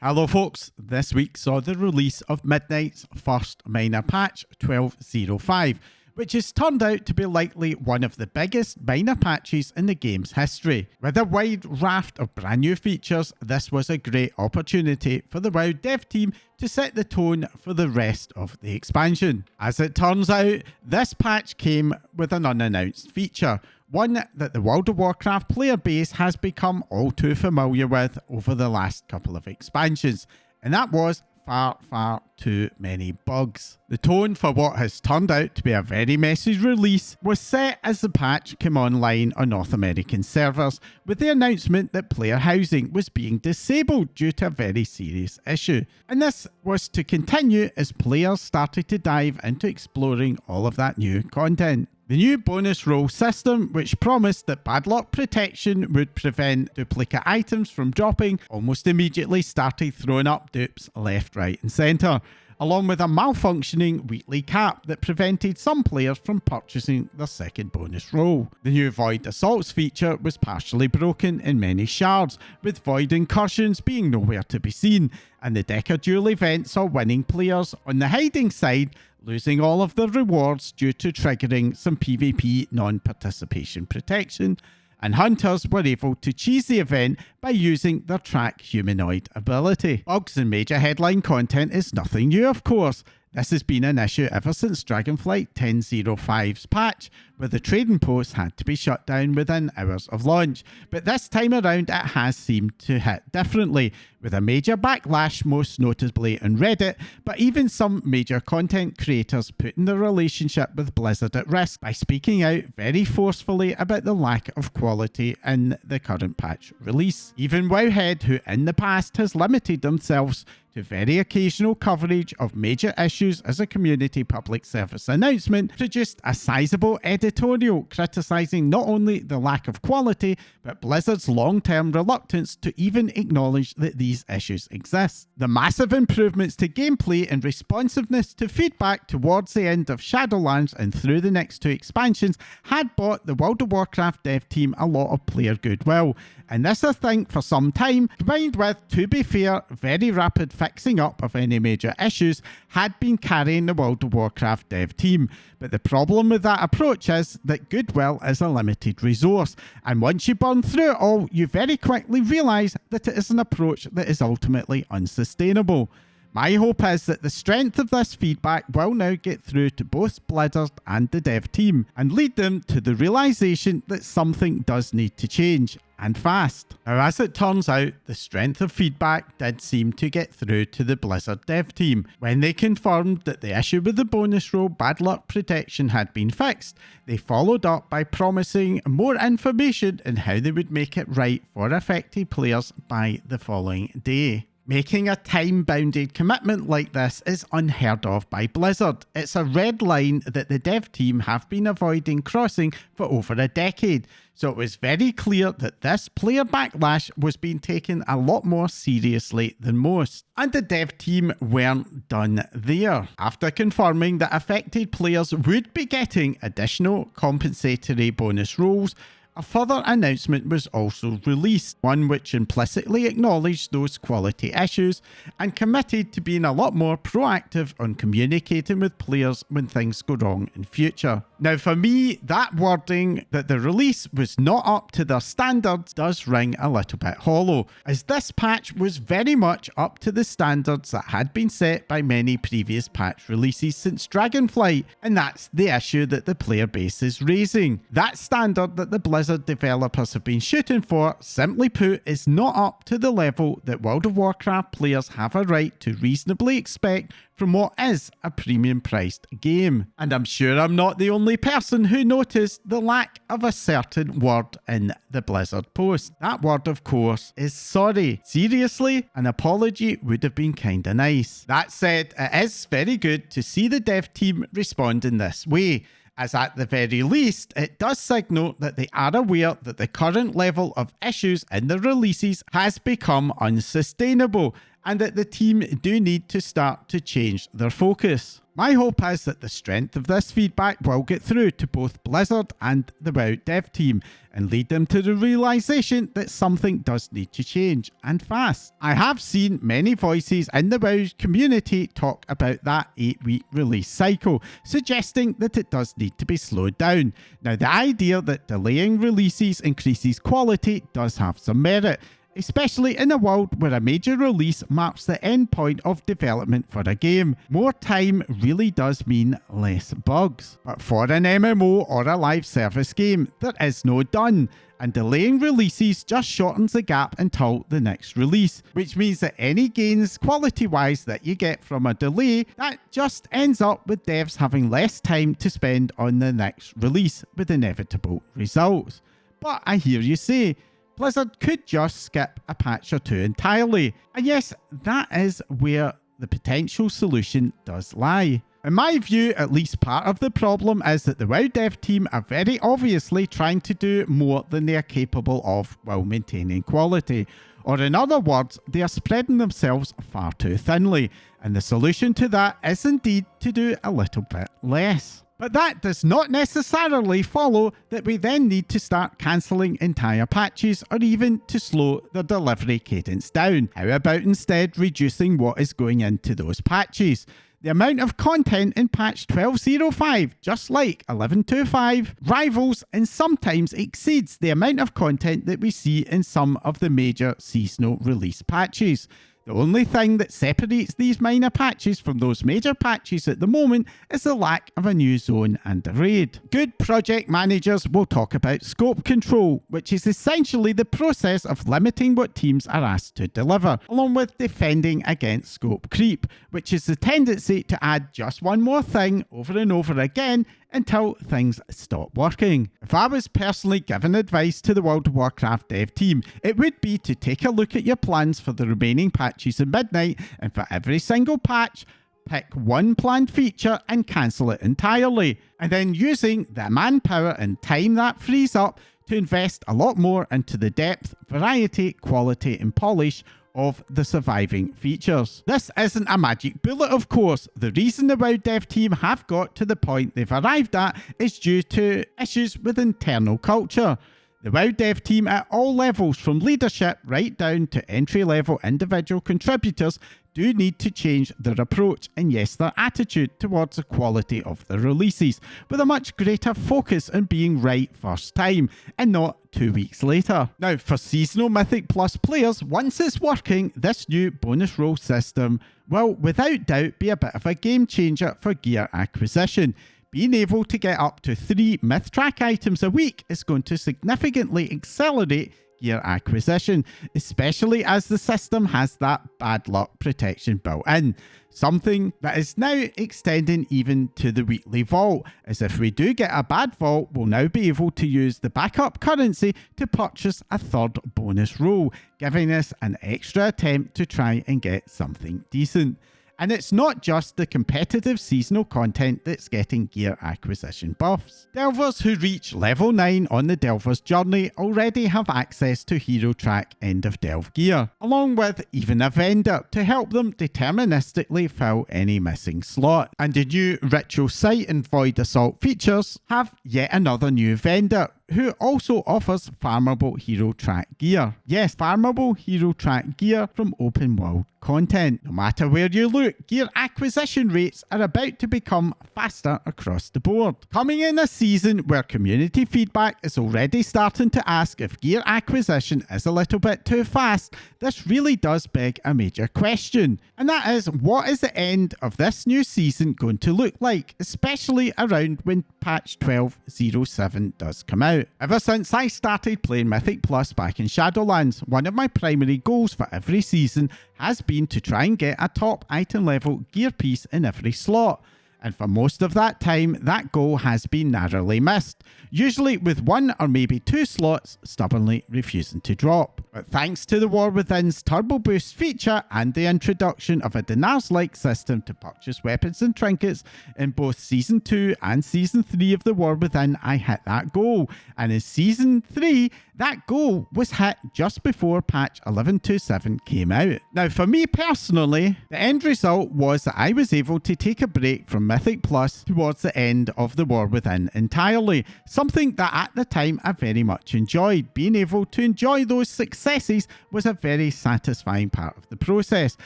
Hello folks, this week saw the release of Midnight's first minor patch 12.05, which has turned out to be likely one of the biggest minor patches in the game's history. With a wide raft of brand new features, this was a great opportunity for the WoW dev team to set the tone for the rest of the expansion. As it turns out, this patch came with an unannounced feature, one that the World of Warcraft player base has become all too familiar with over the last couple of expansions, and that was far too many bugs. The tone for what has turned out to be a very messy release was set as the patch came online on North American servers, with the announcement that player housing was being disabled due to a very serious issue. And this was to continue as players started to dive into exploring all of that new content. The new bonus roll system, which promised that bad luck protection would prevent duplicate items from dropping, almost immediately started throwing up dupes left, right and centre, along with a malfunctioning weekly cap that prevented some players from purchasing their second bonus roll. The new Void Assaults feature was partially broken in many shards, with Void Incursions being nowhere to be seen, and the Decker Duel event saw winning players on the hiding side losing all of the rewards due to triggering some PvP non-participation protection, and hunters were able to cheese the event by using their track humanoid ability. Bugs and major headline content is nothing new, of course. This has been an issue ever since Dragonflight 10.05's patch, where the trading post had to be shut down within hours of launch. But this time around it has seemed to hit differently, with a major backlash most notably on Reddit, but even some major content creators putting the relationship with Blizzard at risk by speaking out very forcefully about the lack of quality in the current patch release. Even Wowhead, who in the past has limited themselves to very occasional coverage of major issues as a community public service announcement, produced a sizable editorial criticising not only the lack of quality, but Blizzard's long-term reluctance to even acknowledge that these issues exist. The massive improvements to gameplay and responsiveness to feedback towards the end of Shadowlands and through the next two expansions had bought the World of Warcraft dev team a lot of player goodwill, and this I think for some time, combined with, to be fair, very rapid fixing up of any major issues, had been carrying the World of Warcraft dev team. But the problem with that approach is that goodwill is a limited resource, and once you burn through it all, you very quickly realise that it is an approach that is ultimately unsustainable. My hope is that the strength of this feedback will now get through to both Blizzard and the dev team, and lead them to the realisation that something does need to change, and fast. Now, as it turns out, the strength of feedback did seem to get through to the Blizzard dev team. When they confirmed that the issue with the bonus roll bad luck protection had been fixed, they followed up by promising more information on how they would make it right for affected players by the following day. Making a time-bounded commitment like this is unheard of by Blizzard. It's a red line that the dev team have been avoiding crossing for over a decade, so it was very clear that this player backlash was being taken a lot more seriously than most. And the dev team weren't done there. After confirming that affected players would be getting additional compensatory bonus rolls, a further announcement was also released, one which implicitly acknowledged those quality issues and committed to being a lot more proactive on communicating with players when things go wrong in future. Now for me, that wording that the release was not up to their standards does ring a little bit hollow, as this patch was very much up to the standards that had been set by many previous patch releases since Dragonflight, and that's the issue that the player base is raising. That standard that the Blizzard developers have been shooting for, simply put, is not up to the level that World of Warcraft players have a right to reasonably expect from what is a premium priced game. And I'm sure I'm not the only person who noticed the lack of a certain word in the Blizzard post. That word, of course, is sorry. Seriously, an apology would have been kinda nice. That said, it is very good to see the dev team respond in this way, as at the very least, it does signal that they are aware that the current level of issues in the releases has become unsustainable, and that the team do need to start to change their focus. My hope is that the strength of this feedback will get through to both Blizzard and the WoW dev team and lead them to the realization that something does need to change, and fast. I have seen many voices in the WoW community talk about that 8-week release cycle, suggesting that it does need to be slowed down. Now, the idea that delaying releases increases quality does have some merit, especially in a world where a major release marks the end point of development for a game. More time really does mean less bugs. But for an MMO or a live service game, there is no done, and delaying releases just shortens the gap until the next release, which means that any gains quality-wise that you get from a delay, that just ends up with devs having less time to spend on the next release, with inevitable results. But I hear you say, Blizzard could just skip a patch or two entirely. And yes, that is where the potential solution does lie. In my view, at least part of the problem is that the WoW dev team are very obviously trying to do more than they are capable of while maintaining quality. Or in other words, they are spreading themselves far too thinly. And the solution to that is indeed to do a little bit less. But that does not necessarily follow that we then need to start cancelling entire patches or even to slow the delivery cadence down. How about instead reducing what is going into those patches? The amount of content in patch 12.05, just like 11.25, rivals and sometimes exceeds the amount of content that we see in some of the major seasonal release patches. The only thing that separates these minor patches from those major patches at the moment is the lack of a new zone and a raid. Good project managers will talk about scope control, which is essentially the process of limiting what teams are asked to deliver, along with defending against scope creep, which is the tendency to add just one more thing over and over again until things stop working. If I was personally given advice to the World of Warcraft dev team, it would be to take a look at your plans for the remaining patches in Midnight, and for every single patch, pick one planned feature and cancel it entirely, and then using the manpower and time that frees up to invest a lot more into the depth, variety, quality and polish of the surviving features. This isn't a magic bullet, of course. The reason the WoW dev team have got to the point they've arrived at is due to issues with internal culture. The WoW dev team at all levels, from leadership right down to entry-level individual contributors, do need to change their approach and yes, their attitude towards the quality of the releases, with a much greater focus on being right first time and not 2 weeks later. Now, for seasonal Mythic Plus players, once it's working, this new bonus roll system will without doubt be a bit of a game changer for gear acquisition. Being able to get up to 3 myth track items a week is going to significantly accelerate gear acquisition, especially as the system has that bad luck protection built in. Something that is now extending even to the weekly vault, as if we do get a bad vault, we'll now be able to use the backup currency to purchase a third bonus roll, giving us an extra attempt to try and get something decent. And it's not just the competitive seasonal content that's getting gear acquisition buffs. Delvers who reach level 9 on the Delver's Journey already have access to Hero Track End of Delve gear, along with even a vendor to help them deterministically fill any missing slot. And the new Ritual Sight and Void Assault features have yet another new vendor who also offers farmable Hero Track gear. Yes, farmable Hero Track gear from open world content. No matter where you look, gear acquisition rates are about to become faster across the board. Coming in a season where community feedback is already starting to ask if gear acquisition is a little bit too fast, this really does beg a major question. And that is, what is the end of this new season going to look like, especially around when patch 12.07 does come out? Ever since I started playing Mythic Plus back in Shadowlands, one of my primary goals for every season has been to try and get a top item level gear piece in every slot. And for most of that time, that goal has been narrowly missed, usually with 1 or maybe 2 slots stubbornly refusing to drop. But thanks to the War Within's Turbo Boost feature and the introduction of a Dinars-like system to purchase weapons and trinkets in both Season 2 and Season 3 of the War Within, I hit that goal. And in Season 3, that goal was hit just before patch 11.27 came out. Now, for me personally, the end result was that I was able to take a break from Mythic Plus towards the end of the War Within entirely, something that at the time I very much enjoyed. Being able to enjoy those successes was a very satisfying part of the process.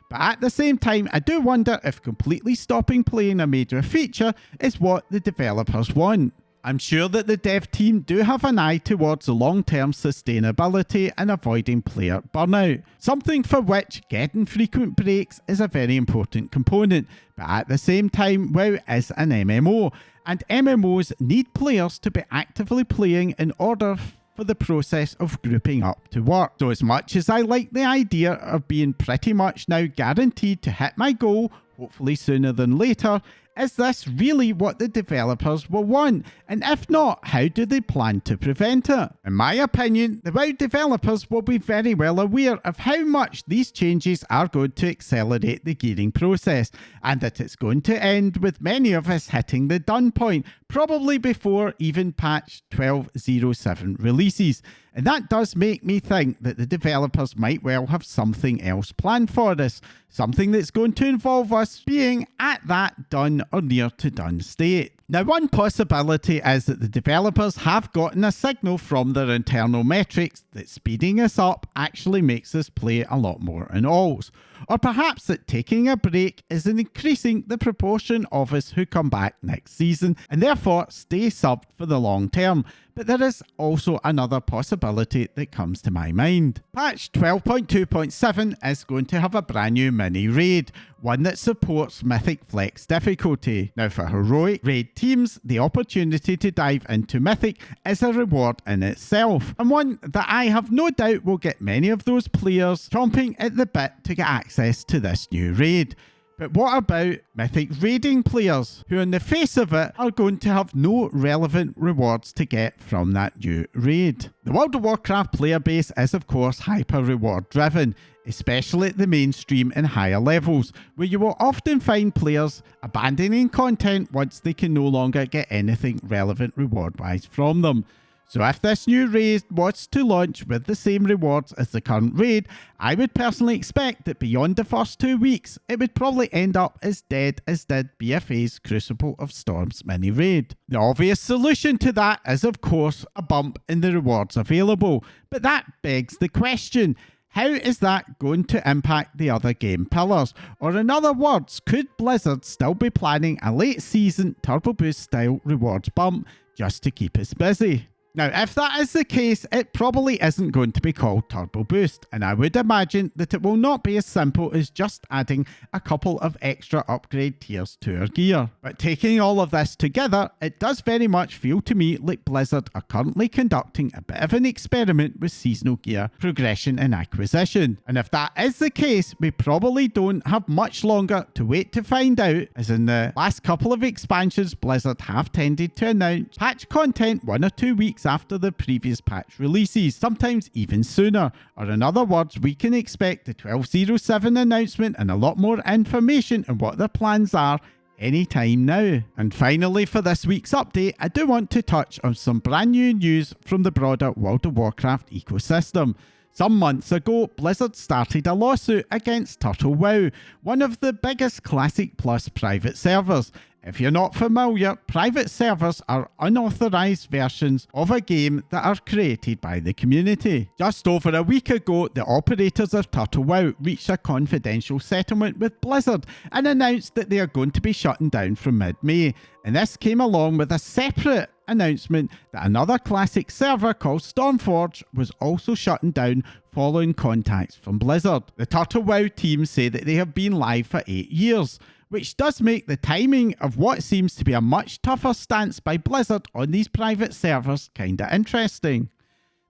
But at the same time, I do wonder if completely stopping playing a major feature is what the developers want. I'm sure that the dev team do have an eye towards the long-term sustainability and avoiding player burnout, something for which getting frequent breaks is a very important component, but at the same time, WoW is an MMO, and MMOs need players to be actively playing in order for the process of grouping up to work. So as much as I like the idea of being pretty much now guaranteed to hit my goal, hopefully sooner than later, is this really what the developers will want? And if not, how do they plan to prevent it? In my opinion, the WoW developers will be very well aware of how much these changes are going to accelerate the gearing process, and that it's going to end with many of us hitting the done point, probably before even patch 12.07 releases. And that does make me think that the developers might well have something else planned for us, something that's going to involve us being at that done or near to done state. Now, one possibility is that the developers have gotten a signal from their internal metrics that speeding us up actually makes us play a lot more in alts. Or perhaps that taking a break is increasing the proportion of us who come back next season and therefore stay subbed for the long term. But there is also another possibility that comes to my mind. Patch 12.2.7 is going to have a brand new mini raid, one that supports Mythic Flex difficulty. Now, for heroic raid teams, the opportunity to dive into Mythic is a reward in itself, and one that I have no doubt will get many of those players chomping at the bit to get access to this new raid. But what about Mythic raiding players, who on the face of it are going to have no relevant rewards to get from that new raid? The World of Warcraft player base is of course hyper reward driven, especially at the mainstream and higher levels, where you will often find players abandoning content once they can no longer get anything relevant reward wise from them. So if this new raid was to launch with the same rewards as the current raid, I would personally expect that beyond the first 2 weeks, it would probably end up as dead as did BFA's Crucible of Storms mini raid. The obvious solution to that is of course a bump in the rewards available, but that begs the question, how is that going to impact the other game pillars? Or in other words, could Blizzard still be planning a late season Turbo Boost style rewards bump just to keep us busy? Now, if that is the case, it probably isn't going to be called Turbo Boost, and I would imagine that it will not be as simple as just adding a couple of extra upgrade tiers to our gear. But taking all of this together, it does very much feel to me like Blizzard are currently conducting a bit of an experiment with seasonal gear progression and acquisition. And if that is the case, we probably don't have much longer to wait to find out, as in the last couple of expansions, Blizzard have tended to announce patch content 1 or 2 weeks after the previous patch releases, sometimes even sooner. Or in other words, we can expect the 12.07 announcement and a lot more information on what their plans are anytime now. And finally, for this week's update, I do want to touch on some brand new news from the broader World of Warcraft ecosystem. Some months ago, Blizzard started a lawsuit against Turtle WoW, one of the biggest Classic Plus private servers. If you're not familiar, private servers are unauthorized versions of a game that are created by the community. Just over a week ago, the operators of Turtle WoW reached a confidential settlement with Blizzard and announced that they are going to be shutting down from mid-May. And this came along with a separate announcement that another classic server called Stormforge was also shutting down following contacts from Blizzard. The Turtle WoW team say that they have been live for 8 years, which does make the timing of what seems to be a much tougher stance by Blizzard on these private servers kinda interesting.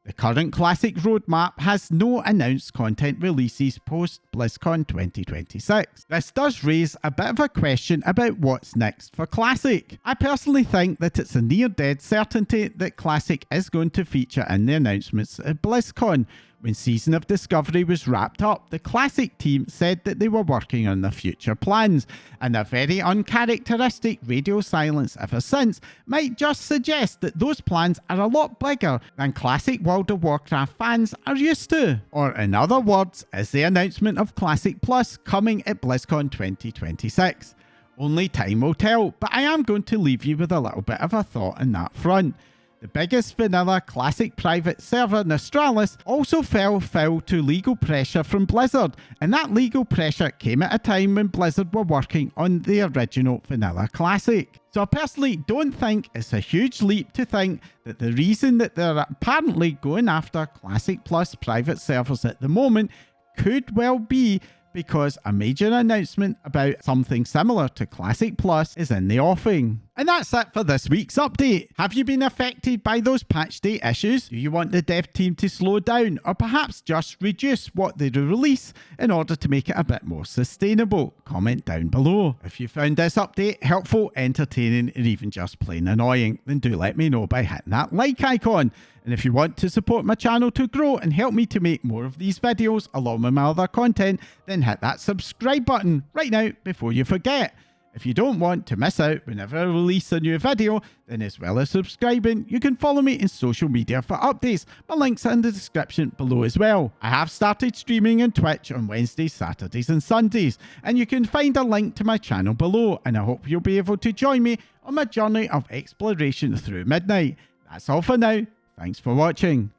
The current Classic roadmap has no announced content releases post BlizzCon 2026. This does raise a bit of a question about what's next for Classic. I personally think that it's a near dead certainty that Classic is going to feature in the announcements at BlizzCon. When Season of Discovery was wrapped up, the Classic team said that they were working on their future plans, and a very uncharacteristic radio silence ever since might just suggest that those plans are a lot bigger than Classic World of Warcraft fans are used to. Or in other words, is the announcement of Classic Plus coming at BlizzCon 2026? Only time will tell, but I am going to leave you with a little bit of a thought on that front. The biggest vanilla classic private server, Nostralis, also fell foul to legal pressure from Blizzard, and that legal pressure came at a time when Blizzard were working on the original vanilla classic. So I personally don't think it's a huge leap to think that the reason that they're apparently going after Classic Plus private servers at the moment could well be because a major announcement about something similar to Classic Plus is in the offing. And that's it for this week's update. Have you been affected by those patch day issues? Do you want the dev team to slow down or perhaps just reduce what they release in order to make it a bit more sustainable? Comment down below. If you found this update helpful, entertaining, or even just plain annoying, then do let me know by hitting that like icon. And if you want to support my channel to grow and help me to make more of these videos along with my other content, then hit that subscribe button right now before you forget. If you don't want to miss out whenever I release a new video, then as well as subscribing, you can follow me in social media for updates. My links are in the description below as well. I have started streaming on Twitch on Wednesdays, Saturdays and Sundays, and you can find a link to my channel below, and I hope you'll be able to join me on my journey of exploration through Midnight. That's all for now. Thanks for watching.